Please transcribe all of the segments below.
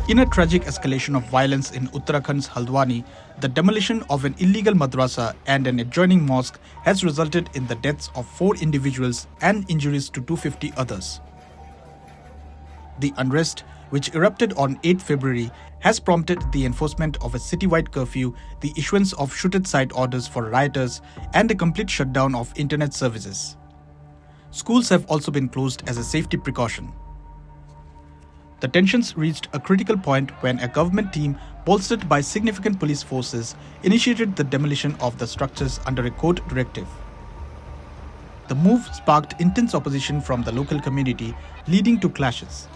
In a tragic escalation of violence in Uttarakhand's Haldwani, the demolition of an illegal madrasa and an adjoining mosque has resulted in the deaths of 4 individuals and injuries to 250 others. The unrest, which erupted on 8 February, has prompted the enforcement of a citywide curfew, the issuance of shoot-at-sight orders for rioters, and a complete shutdown of internet services. Schools have also been closed as a safety precaution. The tensions reached a critical point when a government team, bolstered by significant police forces, initiated the demolition of the structures under a court directive. The move sparked intense opposition from the local community, leading to clashes.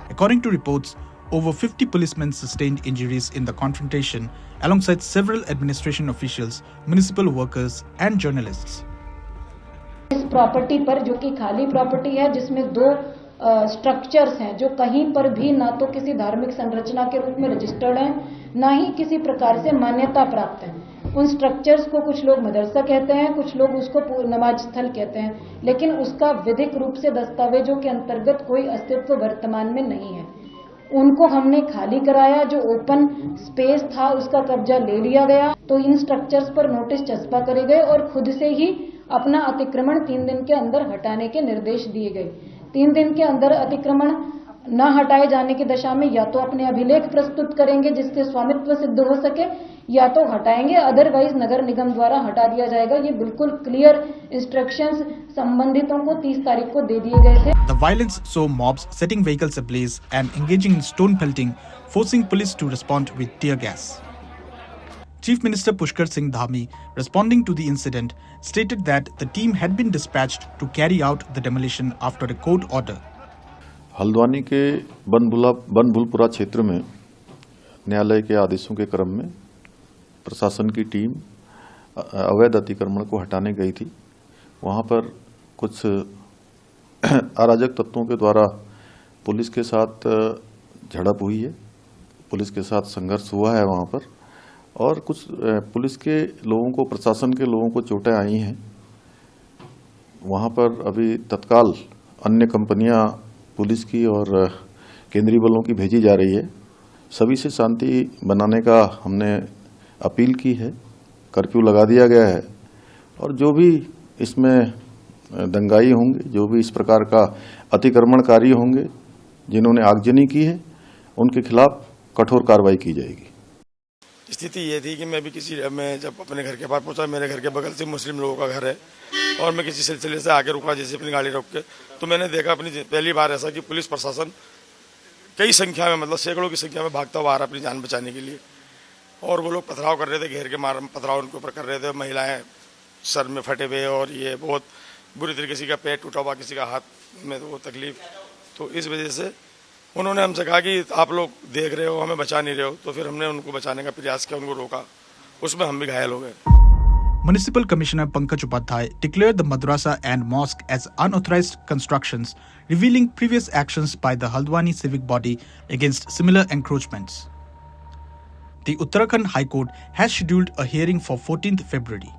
According to reports, over 50 policemen sustained injuries in the confrontation, alongside several administration officials, municipal workers, and journalists. इस property पर, जो कि खाली property है, जिसमें 2 structures हैं जो कहीं पर भी ना तो किसी धार्मिक संरचना के रूप में रजिस्टर्ड हैं, ना ही किसी प्रकार से मान्यता प्राप्त हैं। उन स्ट्रक्चर्स को कुछ लोग मदरसा कहते हैं, कुछ लोग उसको नमाज स्थल कहते हैं, लेकिन उसका विधिक रूप से दस्तावेजों के अंतर्गत कोई अस्तित्व वर्तमान में नहीं है। उनको हमने खाली कराया, जो ओपन स्पेस था उसका कब्जा ले लिया गया। तो इन स्ट्रक्चर्स पर नोटिस चस्पा करे गए और खुद से ही अपना अतिक्रमण 3 दिन के अंदर हटाने के निर्देश दिए गए। 3 दिन के अंदर अतिक्रमण न हटाए जाने की दशा में या तो अपने अभिलेख प्रस्तुत करेंगे जिससे स्वामित्व सिद्ध हो सके, या तो हटाएंगे, अदरवाइज नगर निगम द्वारा हटा दिया जाएगा। ये बिल्कुल क्लियर इंस्ट्रक्शंस संबंधितों को 30 तारीख को दे दिए गए थे। The violence saw mobs setting vehicles ablaze and engaging in stone pelting, forcing police to respond with tear gas. Chief Minister Pushkar Singh Dhami, responding to the incident, stated that the team had been dispatched to carry out the demolition after a court order. Haldwani के बनभूलपुरा क्षेत्र में न्यायालय के आदेशों के क्रम में प्रशासन की टीम अवैध अतिक्रमण को हटाने गई थी। वहां पर कुछ अराजक तत्वों के द्वारा पुलिस के साथ झड़प हुई है, पुलिस के साथ संघर्ष हुआ है वहां पर, और कुछ पुलिस के लोगों को, प्रशासन के लोगों को चोटें आई हैं। वहां पर अभी तत्काल अन्य कंपनियां पुलिस की और केंद्रीय बलों की भेजी जा रही है। सभी से शांति बनाने का हमने अपील की है, कर्फ्यू लगा दिया गया है, और जो भी इसमें दंगाई होंगे, जो भी इस प्रकार का अतिक्रमणकारी होंगे, जिन्होंने आगजनी की है, उनके खिलाफ कठोर कार्रवाई की जाएगी। स्थिति ये थी कि मैं जब अपने घर के पास पहुंचा, मेरे घर के बगल से मुस्लिम लोगों का घर है, और मैं किसी सिलसिले से आगे रुका, जैसे अपनी गाड़ी रोक के, तो मैंने देखा अपनी पहली बार ऐसा कि पुलिस प्रशासन कई संख्या में, मतलब सैकड़ों की संख्या में भागता हुआ आ रहा अपनी जान बचाने के लिए। और वो लोग पथराव कर रहे थे, घेर के पथराव उनके ऊपर कर रहे थे। महिलाएं सर में फटे हुए, और ये बहुत बुरी तरीके, किसी का पेट टूटा हुआ, किसी का हाथ में वो तकलीफ। तो इस वजह से उन्होंने हमसे कहा कि आप लोग देख रहे हो, हमें बचा नहीं रहे हो। तो फिर हमने उनको बचाने का प्रयास किया, उनको रोका, उसमें हम भी घायल हो गए। Municipal Commissioner Pankaj Upadhyay declared the madrasa and mosque as unauthorized constructions, revealing previous actions by the Haldwani civic body against similar encroachments. The Uttarakhand High Court has scheduled a hearing for 14th February.